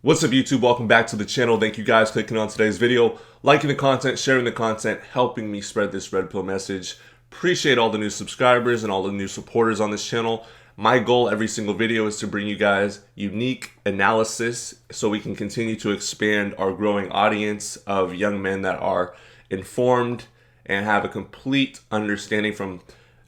What's up, YouTube? Welcome back to the channel. Thank you guys for clicking on today's video, liking the content, sharing the content, helping me spread this red pill message. Appreciate all the new subscribers and all the new supporters on this channel. My goal every single video is to bring you guys unique analysis so we can continue to expand our growing audience of young men that are informed and have a complete understanding from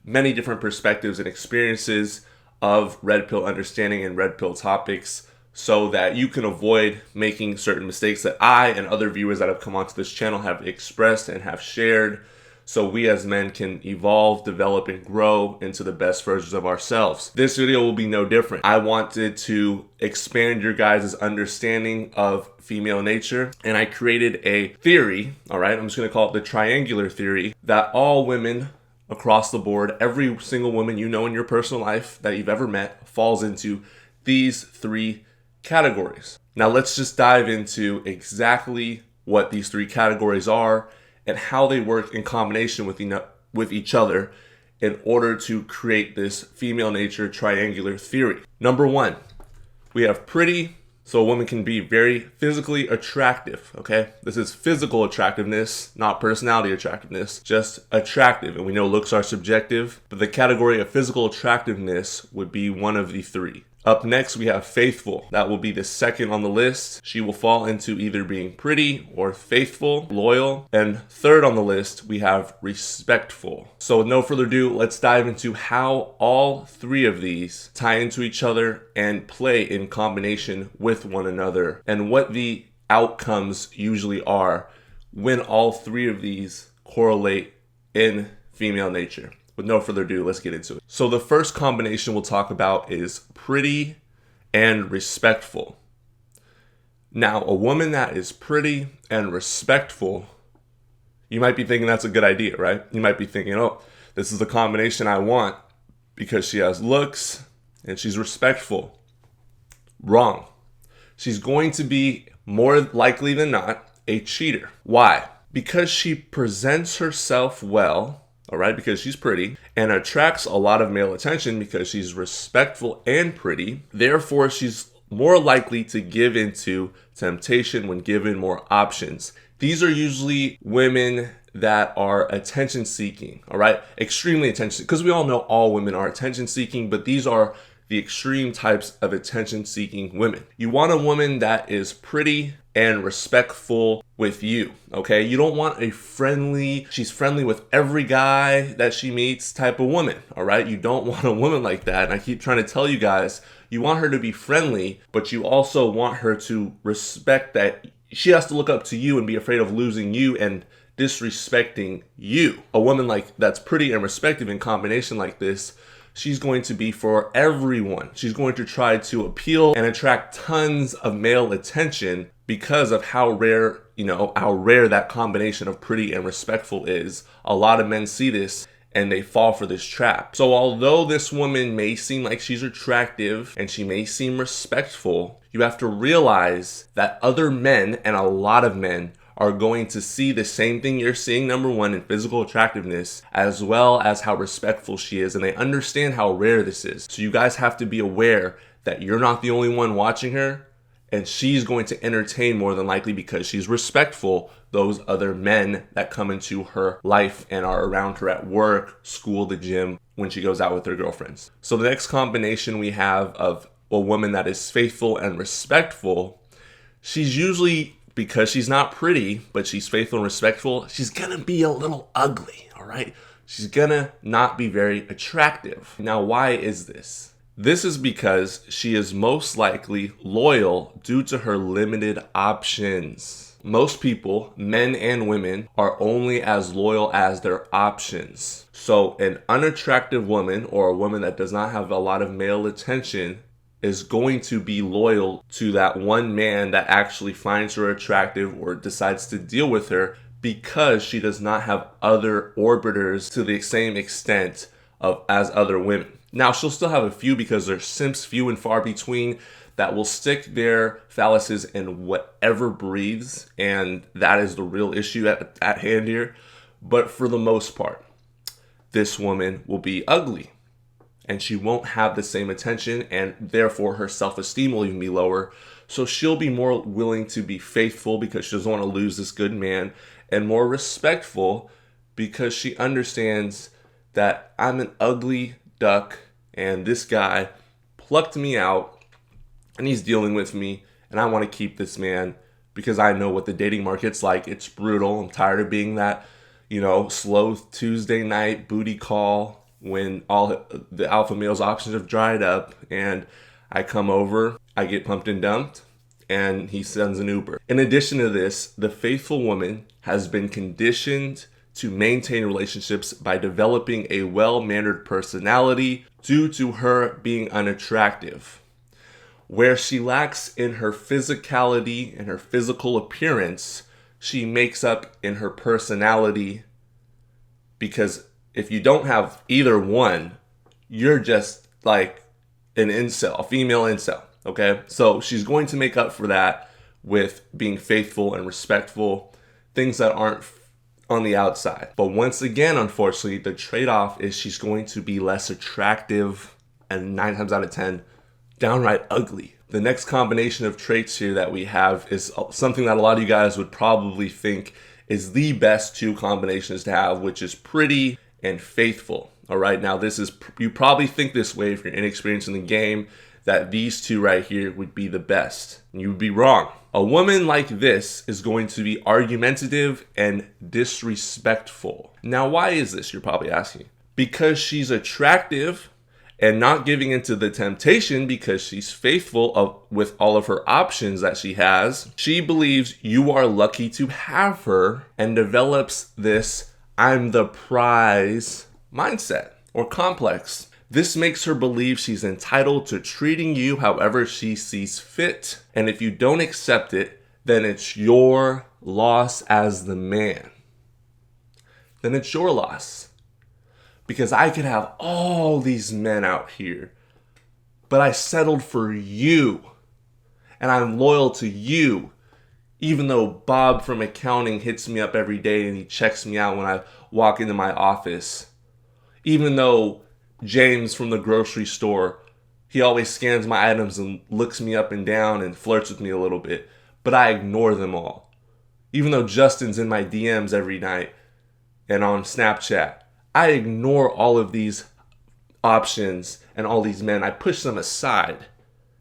many different perspectives and experiences of red pill understanding and red pill topics, so that you can avoid making certain mistakes that I and other viewers that have come onto this channel have expressed and have shared, so we as men can evolve, develop, and grow into the best versions of ourselves. This video will be no different. I wanted to expand your guys' understanding of female nature, and I created a theory, all right? I'm just gonna call it the triangular theory, that all women across the board, every single woman you know in your personal life that you've ever met, falls into these three categories. Now let's just dive into exactly what these three categories are and how they work in combination with each other in order to create this female nature triangular theory. Number one, we have pretty. So a woman can be very physically attractive, okay? This is physical attractiveness, not personality attractiveness, just attractive. And we know looks are subjective, but the category of physical attractiveness would be one of the three. Up next, we have faithful. That will be the second on the list. She will fall into either being pretty or faithful, loyal. And third on the list, we have respectful. So with no further ado, let's dive into how all three of these tie into each other and play in combination with one another, and what the outcomes usually are when all three of these correlate in female nature. With no further ado, let's get into it. So the first combination we'll talk about is pretty and respectful. Now, a woman that is pretty and respectful, you might be thinking that's a good idea, right? You might be thinking, oh, this is the combination I want because she has looks and she's respectful. Wrong. She's going to be more likely than not a cheater. Why? Because she presents herself well, all right, because she's pretty, and attracts a lot of male attention because she's respectful and pretty. Therefore, she's more likely to give into temptation when given more options. These are usually women that are attention seeking, all right? Extremely attention, because we all know all women are attention seeking, but these are the extreme types of attention seeking women. You want a woman that is pretty and respectful with you, okay? You don't want a she's friendly with every guy that she meets type of woman, all right? You don't want a woman like that. And I keep trying to tell you guys, you want her to be friendly, but you also want her to respect that she has to look up to you and be afraid of losing you and disrespecting you. A woman like that's pretty and respectful in combination like this, she's going to be for everyone. She's going to try to appeal and attract tons of male attention because of how rare that combination of pretty and respectful is. A lot of men see this and they fall for this trap. So although this woman may seem like she's attractive and she may seem respectful, you have to realize that other men, and a lot of men, are going to see the same thing you're seeing, number one, in physical attractiveness, as well as how respectful she is, and they understand how rare this is. So you guys have to be aware that you're not the only one watching her, and she's going to entertain, more than likely because she's respectful, those other men that come into her life and are around her at work, school, the gym, when she goes out with her girlfriends. So the next combination we have of a woman that is faithful and respectful, she's usually, because she's not pretty, but she's faithful and respectful, she's gonna be a little ugly, all right? She's gonna not be very attractive. Now, why is this? This is because she is most likely loyal due to her limited options. Most people, men and women, are only as loyal as their options. So an unattractive woman, or a woman that does not have a lot of male attention, is going to be loyal to that one man that actually finds her attractive or decides to deal with her, because she does not have other orbiters to the same extent as other women. Now, she'll still have a few, because there's simps few and far between that will stick their phalluses in whatever breathes, and that is the real issue at hand here. But for the most part, this woman will be ugly. and she won't have the same attention, and therefore her self-esteem will even be lower. So she'll be more willing to be faithful because she doesn't want to lose this good man, and more respectful because she understands that I'm an ugly duck and this guy plucked me out and he's dealing with me, and I want to keep this man because I know what the dating market's like. It's brutal. I'm tired of being that, slow Tuesday night booty call when all the alpha male's options have dried up, and I come over, I get pumped and dumped, and he sends an Uber. In addition to this, the faithful woman has been conditioned to maintain relationships by developing a well-mannered personality due to her being unattractive. Where she lacks in her physicality and her physical appearance, she makes up in her personality, because if you don't have either one, you're just like an incel, a female incel, okay? So she's going to make up for that with being faithful and respectful, things that aren't on the outside. But once again, unfortunately, the trade-off is she's going to be less attractive and 9 times out of 10, downright ugly. The next combination of traits here that we have is something that a lot of you guys would probably think is the best 2 combinations to have, which is pretty and faithful. All right, now you probably think this way if you're inexperienced in the game, that these 2 right here would be the best. You would be wrong. A woman like this is going to be argumentative and disrespectful. Now, why is this, you're probably asking? Because she's attractive and not giving into the temptation, because she's faithful with all of her options that she has. She believes you are lucky to have her and develops this I'm the prize mindset or complex. This makes her believe she's entitled to treating you however she sees fit. And if you don't accept it, then it's your loss as the man. Then it's your loss. Because I could have all these men out here, but I settled for you. And I'm loyal to you. Even though Bob from accounting hits me up every day and he checks me out when I walk into my office. Even though James from the grocery store, he always scans my items and looks me up and down and flirts with me a little bit. But I ignore them all. Even though Justin's in my DMs every night and on Snapchat, I ignore all of these options and all these men. I push them aside,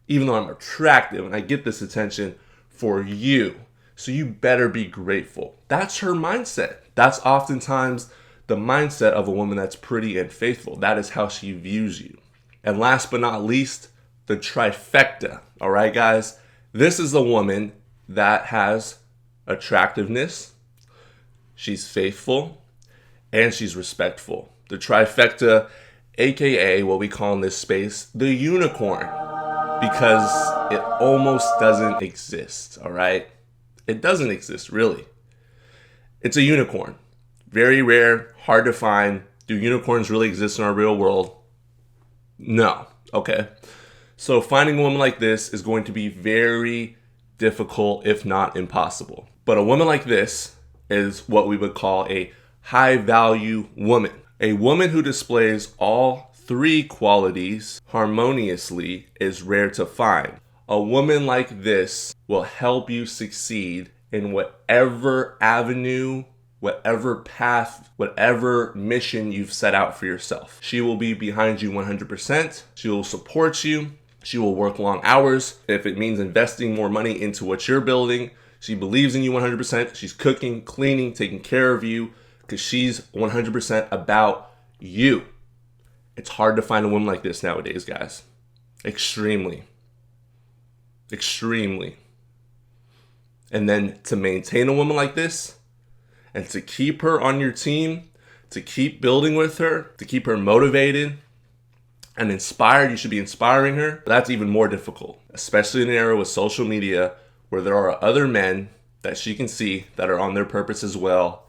even though I'm attractive and I get this attention for you. So you better be grateful. That's her mindset. That's oftentimes the mindset of a woman that's pretty and faithful. That is how she views you. And last but not least, the trifecta. All right, guys? This is the woman that has attractiveness, she's faithful, and she's respectful. The trifecta, aka what we call in this space, the unicorn, because it almost doesn't exist, all right? It doesn't exist, really. It's a unicorn. Very rare, hard to find. Do unicorns really exist in our real world? No, okay? So finding a woman like this is going to be very difficult, if not impossible. But a woman like this is what we would call a high-value woman. A woman who displays all 3 qualities harmoniously is rare to find. A woman like this will help you succeed in whatever avenue, whatever path, whatever mission you've set out for yourself. She will be behind you 100%. She will support you. She will work long hours. If it means investing more money into what you're building, she believes in you 100%. She's cooking, cleaning, taking care of you because she's 100% about you. It's hard to find a woman like this nowadays, guys. Extremely. Extremely. And then to maintain a woman like this and to keep her on your team, to keep building with her, to keep her motivated and inspired, you should be inspiring her. But that's even more difficult, especially in an era with social media where there are other men that she can see that are on their purpose as well,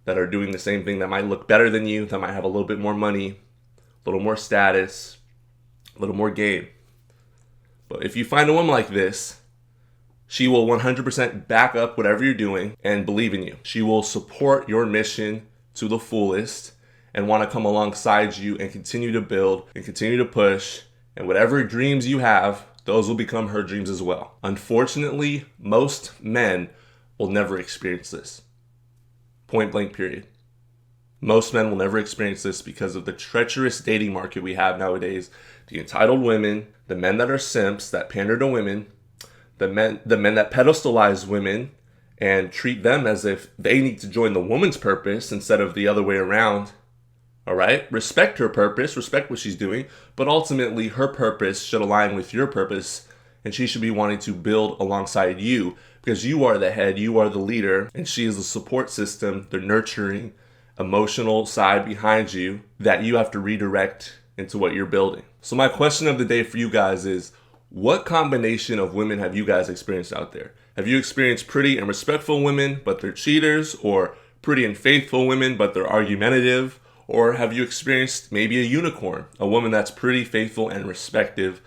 that are doing the same thing, that might look better than you, that might have a little bit more money, a little more status, a little more game. But if you find a woman like this, she will 100% back up whatever you're doing and believe in you. She will support your mission to the fullest and want to come alongside you and continue to build and continue to push. And whatever dreams you have, those will become her dreams as well. Unfortunately, most men will never experience this. Point blank period. Most men will never experience this because of the treacherous dating market we have nowadays. The entitled women, the men that are simps, that pander to women, the men that pedestalize women and treat them as if they need to join the woman's purpose instead of the other way around. All right? Respect her purpose, respect what she's doing, but ultimately her purpose should align with your purpose, and she should be wanting to build alongside you because you are the head, you are the leader, and she is the support system, the nurturing, emotional side behind you that you have to redirect into what you're building. So my question of the day for you guys is, what combination of women have you guys experienced out there? Have you experienced pretty and respectful women, but they're cheaters, or pretty and faithful women, but they're argumentative? Or have you experienced maybe a unicorn, a woman that's pretty, faithful, and respective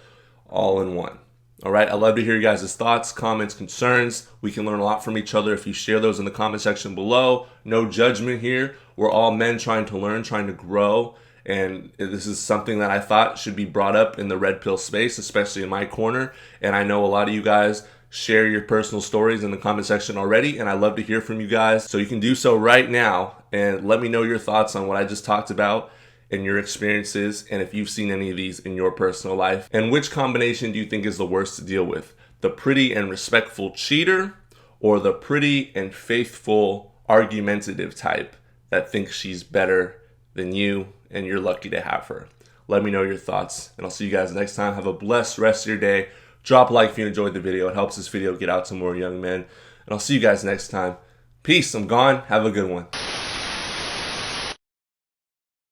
all in one? All right, I'd love to hear you guys' thoughts, comments, concerns. We can learn a lot from each other if you share those in the comment section below. No judgment here. We're all men trying to learn, trying to grow. And this is something that I thought should be brought up in the red pill space, especially in my corner. And I know a lot of you guys share your personal stories in the comment section already, and I love to hear from you guys. So you can do so right now and let me know your thoughts on what I just talked about and your experiences, and if you've seen any of these in your personal life. And which combination do you think is the worst to deal with? The pretty and respectful cheater, or the pretty and faithful argumentative type that thinks she's better than you and you're lucky to have her? Let me know your thoughts, and I'll see you guys next time. Have a blessed rest of your day. Drop a like if you enjoyed the video. It helps this video get out to more young men. And I'll see you guys next time. Peace. I'm gone. Have a good one.